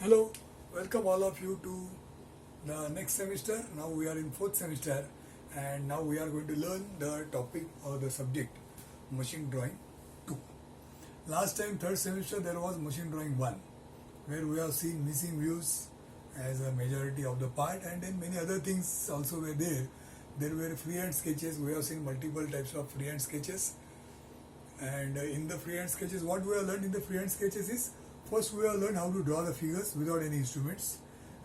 Hello, welcome all of you to the next semester. Now we are in fourth semester and now we are going to learn the topic or the subject machine drawing 2. Last time third semester there was machine drawing 1 where we have seen missing views as a majority of the part, and then many other things also were there. There were freehand sketches. We have seen multiple types of freehand sketches, and in the freehand sketches, what we have learned in the freehand sketches is first we have learned how to draw the figures without any instruments,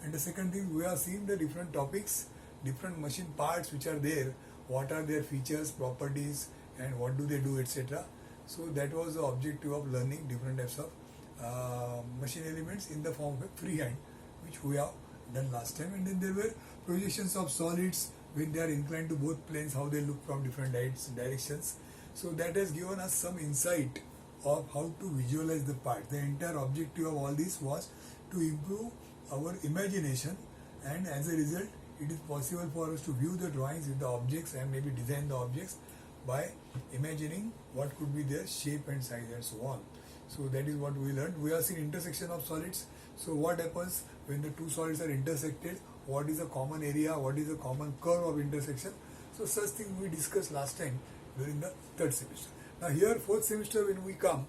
and the second thing we have seen the different topics, different machine parts which are there, what are their features, properties, and what do they do, etc. So that was the objective of learning different types of machine elements in the form of freehand, which we have done last time. And then there were projections of solids when they are inclined to both planes, how they look from different directions. So that has given us some insight of how to visualize the part. The entire objective of all this was to improve our imagination, and as a result it is possible for us to view the drawings with the objects and maybe design the objects by imagining what could be their shape and size and so on. So that is what we learned. We have seen intersection of solids. So what happens when the two solids are intersected? What is the common area? What is the common curve of intersection? So such things we discussed last time during the third semester. Now here fourth semester when we come,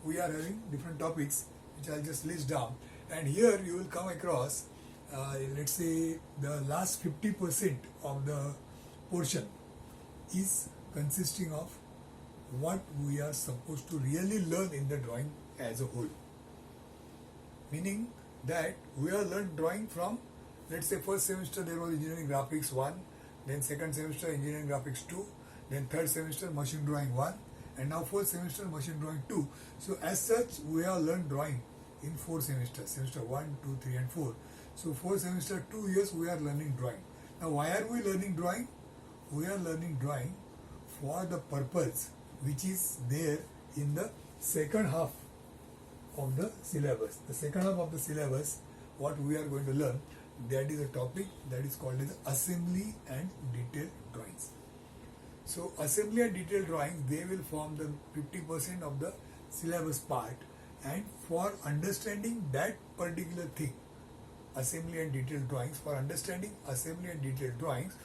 we are having different topics which I'll just list down. And here you will come across, let's say the last 50% of the portion is consisting of what we are supposed to really learn in the drawing as a whole. Meaning that we have learned drawing from, let's say first semester there was engineering graphics 1, then second semester engineering graphics 2, then third semester machine drawing 1, and now fourth semester machine drawing 2. So as such we have learned drawing in 4 semesters, semester 1, 2, 3 and 4. So 4 semester 2 years we are learning drawing. Now why are we learning drawing? We are learning drawing for the purpose which is there in the second half of the syllabus. The second half of the syllabus, what we are going to learn, that is a topic that is called as assembly and detailed drawings. So assembly and detailed drawings, they will form the 50% of the syllabus part, and for understanding that particular thing, assembly and detailed drawings, for understanding assembly and detailed drawings,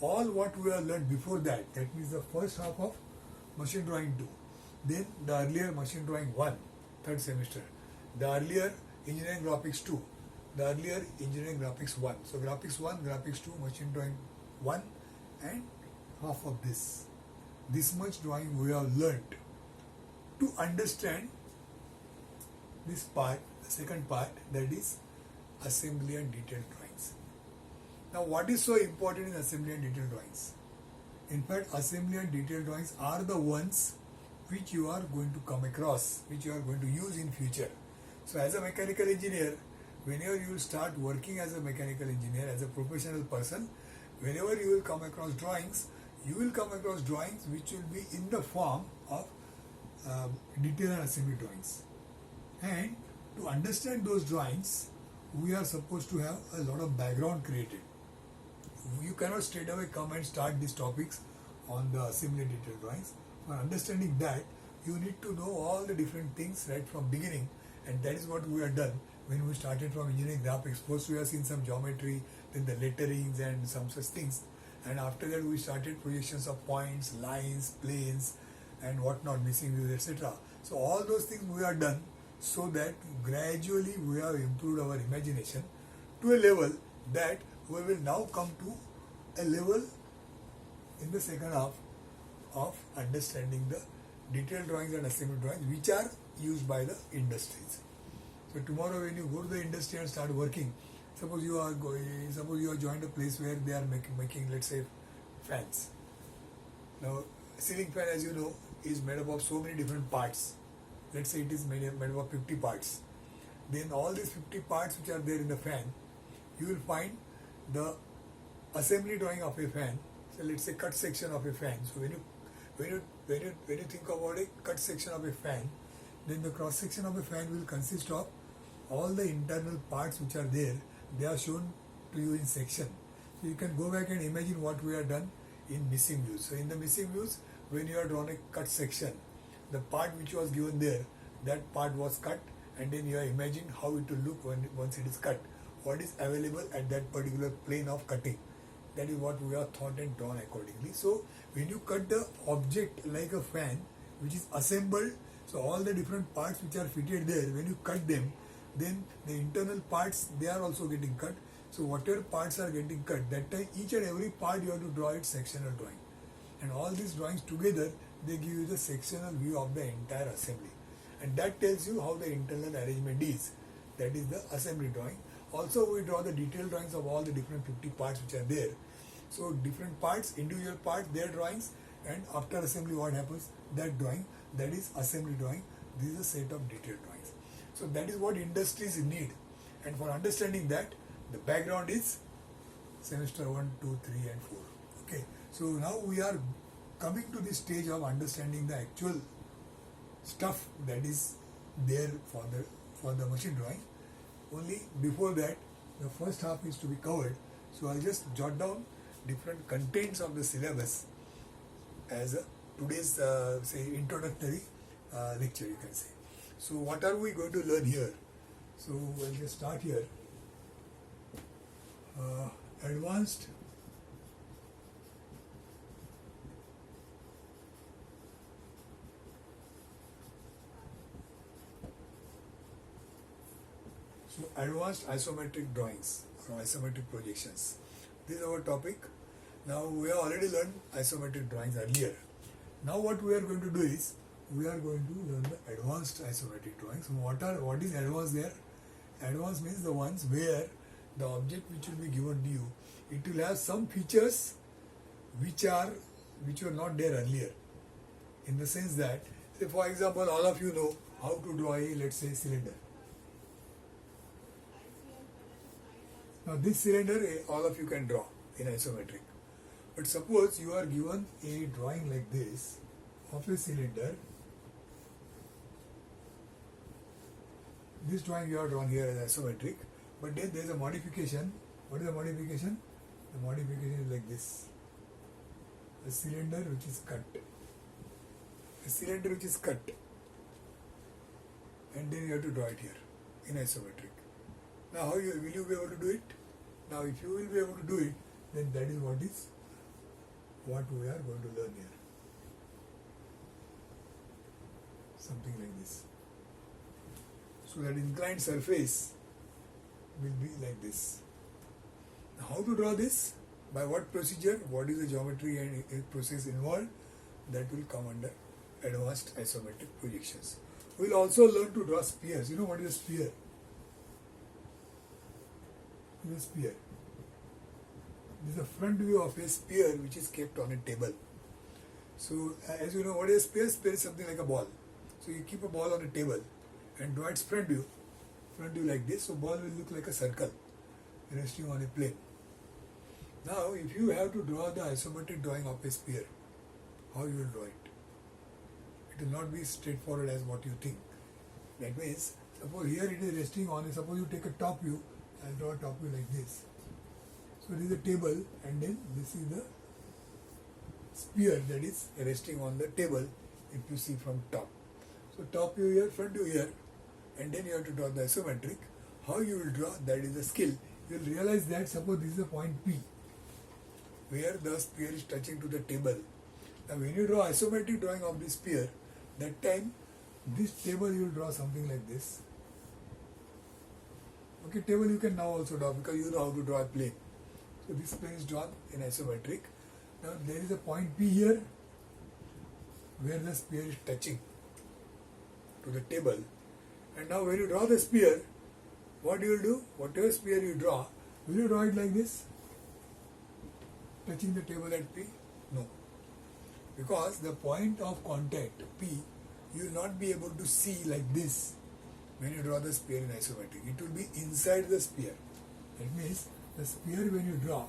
all what we have learned before that, that means the first half of machine drawing 2, then the earlier machine drawing 1, third semester, the earlier engineering graphics 2, the earlier engineering graphics 1. So graphics 1, graphics 2, machine drawing 1, and half of this. This much drawing we have learnt to understand this part, the second part, that is assembly and detailed drawings. Now what is so important in assembly and detailed drawings? In fact, assembly and detailed drawings are the ones which you are going to come across, which you are going to use in future. So as a mechanical engineer, whenever you will start working as a mechanical engineer, as a professional person, whenever you will come across drawings, you will come across drawings which will be in the form of detail and assembly drawings. And to understand those drawings, we are supposed to have a lot of background created. You cannot straight away come and start these topics on the assembly and detailed drawings. For understanding that, you need to know all the different things right from beginning, and that is what we have done when we started from engineering graphics. First we have seen some geometry, then the letterings and some such things, and after that we started projections of points, lines, planes and whatnot, missing views, etc. So all those things we have done, so that gradually we have improved our imagination to a level that we will now come to a level in the second half of understanding the detailed drawings and assembly drawings which are used by the industries. So tomorrow when you go to the industry and start working, suppose you have joined a place where they are making let's say fans. Now ceiling fan, as you know, is made up of so many different parts. Let's say it is made up of 50 parts. Then all these 50 parts which are there in the fan, you will find the assembly drawing of a fan. So let's say cut section of a fan. So when you think about a cut section of a fan, then the cross section of a fan will consist of all the internal parts which are there. They are shown to you in section. So you can go back and imagine what we have done in missing views. So in the missing views, when you are drawn a cut section, the part which was given there, that part was cut and then you are imagining how it will look once it is cut, what is available at that particular plane of cutting. That is what we are thought and drawn accordingly. So when you cut the object like a fan which is assembled, so all the different parts which are fitted there, when you cut them, then the internal parts, they are also getting cut. So whatever parts are getting cut, that time each and every part you have to draw its sectional drawing. And all these drawings together, they give you the sectional view of the entire assembly. And that tells you how the internal arrangement is. That is the assembly drawing. Also we draw the detailed drawings of all the different 50 parts which are there. So different parts, individual parts, their drawings, and after assembly what happens, that drawing, that is assembly drawing. This is a set of detailed drawings. So that is what industries need. And for understanding that, the background is semester 1, 2, 3 and 4. Okay. So now we are coming to the stage of understanding the actual stuff that is there for the machine drawing. Only before that, the first half is to be covered. So I'll just jot down different contents of the syllabus as a today's say introductory lecture, you can say. So what are we going to learn here? So we'll just start here. Advanced advanced isometric drawings or isometric projections. This is our topic. Now we have already learned isometric drawings earlier. Now what we are going to do is we are going to learn the advanced isometric drawings. What is advanced there? Advanced means the ones where the object which will be given to you, it will have some features which were not there earlier. In the sense that, say for example, all of you know how to draw a, let's say, cylinder. Now this cylinder, all of you can draw in isometric. But suppose you are given a drawing like this of a cylinder. This drawing you are drawn here as isometric, but then there is a modification. What is the modification? The modification is like this. A cylinder which is cut. A cylinder which is cut. And then you have to draw it here in isometric. Now will you be able to do it? Now if you will be able to do it, then that is what we are going to learn here. Something like this. So that inclined surface will be like this. Now how to draw this? By what procedure? What is the geometry and process involved? That will come under advanced isometric projections. We will also learn to draw spheres. You know what is a sphere? This is a sphere. This is a front view of a sphere which is kept on a table. So as you know, what is a sphere? Sphere is something like a ball. So you keep a ball on a table and draw its front view like this. So ball will look like a circle resting on a plane. Now if you have to draw the isometric drawing of a sphere, how you will draw it? It will not be straightforward as what you think. That means, suppose here it is resting on, suppose you take a top view, I'll draw a top view like this. So this is a table and then this is the sphere that is resting on the table if you see from top. So top view here, front view here, and then you have to draw the isometric. How you will draw, that is the skill. You will realize that suppose this is a point P where the sphere is touching to the table. Now when you draw isometric drawing of this sphere, that time this table you will draw something like this. Okay, table you can now also draw because you know how to draw a plane. So this plane is drawn in isometric. Now there is a point P here where the sphere is touching to the table. And now when you draw the sphere, what you will do? Whatever sphere you draw, will you draw it like this? Touching the table at P? No. Because the point of contact P, you will not be able to see like this when you draw the sphere in isometric. It will be inside the sphere. That means the sphere when you draw,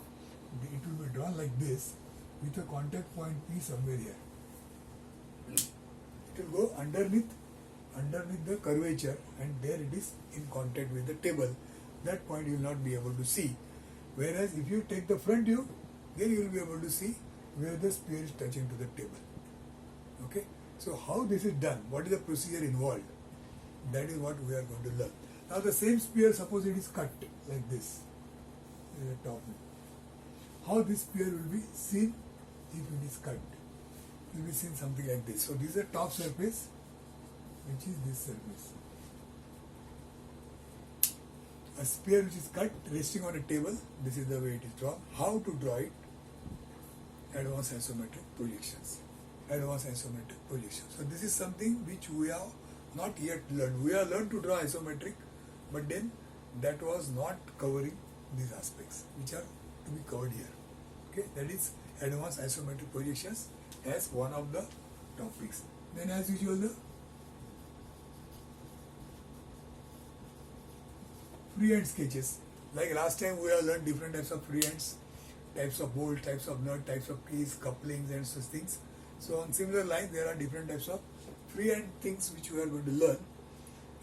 it will be drawn like this with a contact point P somewhere here. It will go underneath the curvature and there it is in contact with the table. That point you will not be able to see. Whereas if you take the front view, then you will be able to see where the sphere is touching to the table. Okay. So how this is done? What is the procedure involved? That is what we are going to learn. Now the same sphere, suppose it is cut like this, the top. How this sphere will be seen if it is cut? It will be seen something like this. So this is the top surface, which is this surface. A sphere which is cut resting on a table, this is the way it is drawn. How to draw it? Advanced isometric projections. Advanced isometric projections. So this is something which we have not yet learned. We have learned to draw isometric, but then that was not covering these aspects which are to be covered here. Okay, that is advanced isometric projections as one of the topics. Then as usual, the freehand sketches. Like last time we have learned different types of freehands, types of bolt, types of nut, types of keys, couplings and such things. So on similar lines there are different types of freehand things which we are going to learn,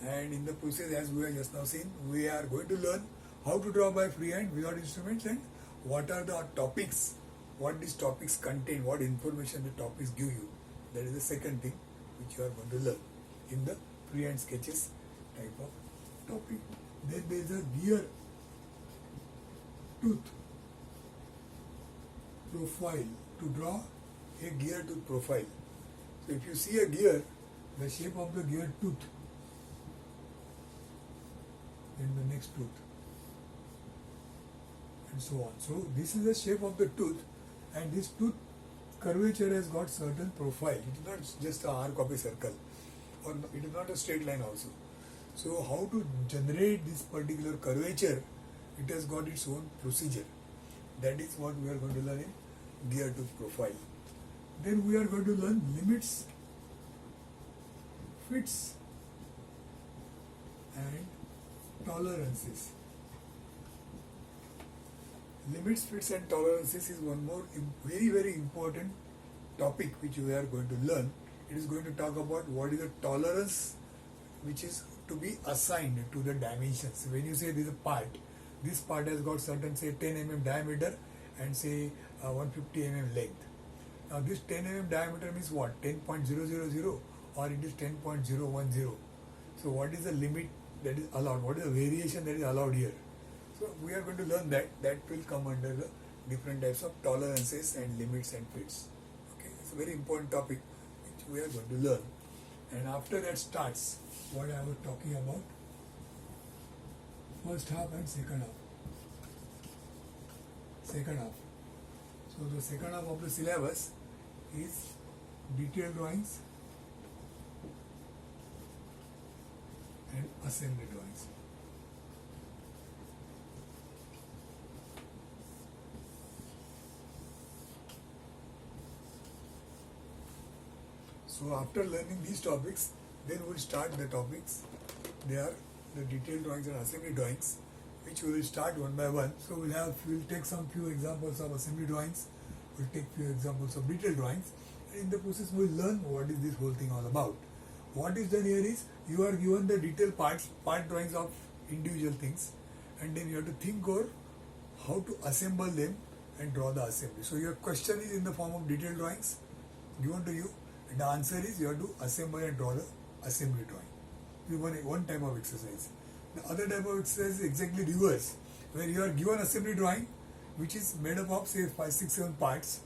and in the process, as we have just now seen, we are going to learn how to draw by freehand without instruments and what are the topics, what these topics contain, what information the topics give you. That is the second thing which you are going to learn in the freehand sketches type of topic. Then there is a gear tooth profile, to draw a gear tooth profile. So if you see a gear, the shape of the gear tooth, then the next tooth, and so on. So this is the shape of the tooth, and this tooth curvature has got certain profile. It is not just a arc of a circle, or it is not a straight line also. So how to generate this particular curvature, it has got its own procedure. That is what we are going to learn in gear tooth profile. Then we are going to learn limits, fits and tolerances. Limits, fits and tolerances is one more very, very important topic which we are going to learn. It is going to talk about what is the tolerance which is to be assigned to the dimensions. When you say this part has got certain, say 10 mm diameter and say 150 mm length. Now this 10 mm diameter means what? 10.000 or it is 10.010. So what is the limit that is allowed? What is the variation that is allowed here? So we are going to learn that. That will come under the different types of tolerances and limits and fits. Okay, it's a very important topic which we are going to learn. And after that starts what I was talking about, first half and second half. Second half. So the second half of the syllabus is detailed drawings and assembly drawings. So after learning these topics, then we'll start the topics. They are the detailed drawings and assembly drawings, which we will start one by one. So we'll take some few examples of assembly drawings, we'll take few examples of detailed drawings, and in the process we'll learn what is this whole thing all about. What is done here is, you are given the detailed part drawings of individual things, and then you have to think over how to assemble them and draw the assembly. So your question is in the form of detailed drawings given to you, and the answer is you have to assemble and draw the assembly drawing. This is one type of exercise. The other type of exercise is exactly reverse, where you are given assembly drawing which is made up of say 5, 6, 7 parts.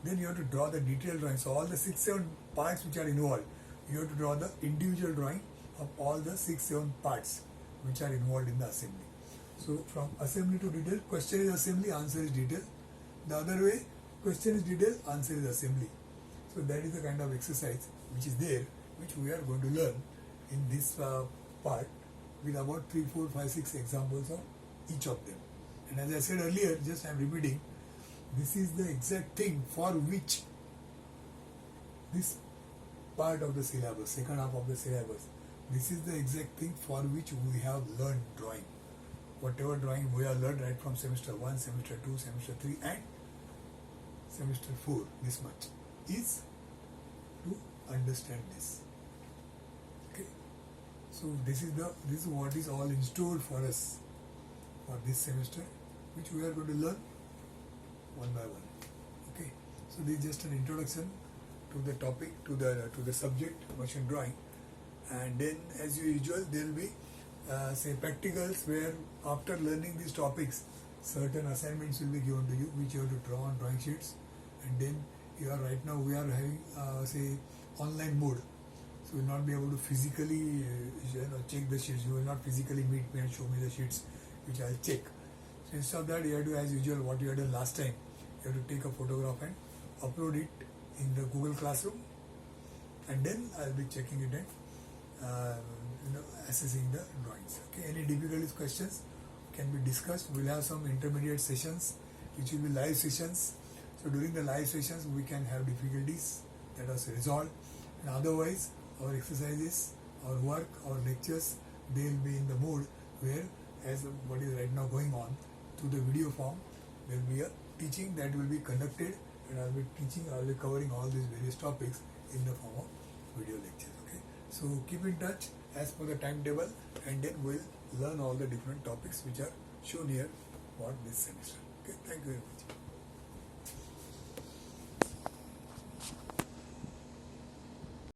Then you have to draw the detailed drawing. So all the 6, 7 parts which are involved, you have to draw the individual drawing of all the 6, 7 parts which are involved in the assembly. So from assembly to detail, question is assembly, answer is detail. The other way, question is detail, answer is assembly. So that is the kind of exercise which is there, which we are going to learn in this part, with about 3, 4, 5, 6 examples of each of them. And as I said earlier, just I am repeating, this is the exact thing for which this part of the syllabus, second half of the syllabus, this is the exact thing for which we have learned drawing. Whatever drawing we have learned right from semester 1, semester 2, semester 3 and semester 4, this much, is to understand this. Okay. So this is what is all in store for us for this semester, which we are going to learn one by one. Okay. So this is just an introduction to the topic, to the subject machine drawing, And then as usual there will be say practicals, where after learning these topics certain assignments will be given to you which you have to draw on drawing sheets. And then you are right now we are having say online mode, so you will not be able to physically check the sheets. You will not physically meet me and show me the sheets which I'll check. So instead of that, you have to, as usual, what you had done last time, you have to take a photograph and upload it in the Google Classroom, and then I'll be checking it and assessing the drawings. Okay, any difficulties, questions can be discussed. We'll have some intermediate sessions which will be live sessions. So during the live sessions we can have difficulties that are resolved, and otherwise our exercises, our work, our lectures, they will be in the mode where, as what is right now going on through the video form, there will be a teaching that will be conducted, and I'll be teaching, I'll be covering all these various topics in the form of video lectures. Okay, so keep in touch as per the timetable, and then we'll learn all the different topics which are shown here for this semester. Okay, thank you very much.